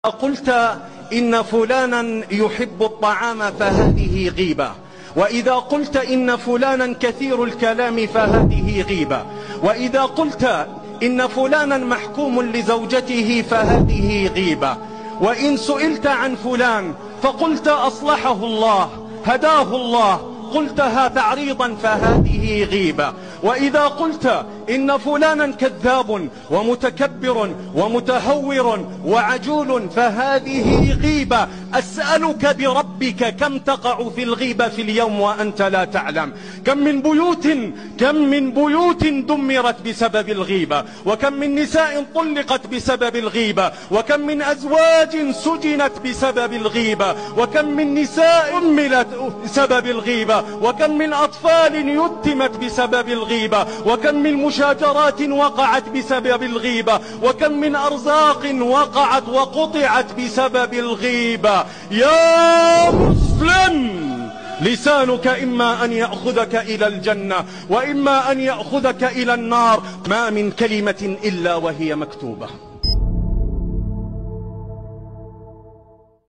قلت إن فلانا يحب الطعام فهذه غيبة، وإذا قلت إن فلانا كثير الكلام فهذه غيبة، وإذا قلت إن فلانا محكوم لزوجته فهذه غيبة، وإن سئلت عن فلان فقلت أصلحه الله هداه الله قلتها تعريضا فهذه غيبة، وإذا قلت إن فلانا كذاب ومتكبر ومتهور وعجول فهذه غيبة. أسألك بربك كم تقع في الغيبة في اليوم وأنت لا تعلم؟ كم من بيوت دمرت بسبب الغيبة، وكم من نساء طلقت بسبب الغيبة، وكم من أزواج سجنت بسبب الغيبة، وكم من نساء أملت بسبب الغيبة، وكم من أطفال يتمت بسبب الغيبة، وكم من مشاجرات وقعت بسبب الغيبة، وكم من أرزاق وقعت وقطعت بسبب الغيبة. يا مسلم، لسانك إما أن يأخذك إلى الجنة وإما أن يأخذك إلى النار، ما من كلمة إلا وهي مكتوبة.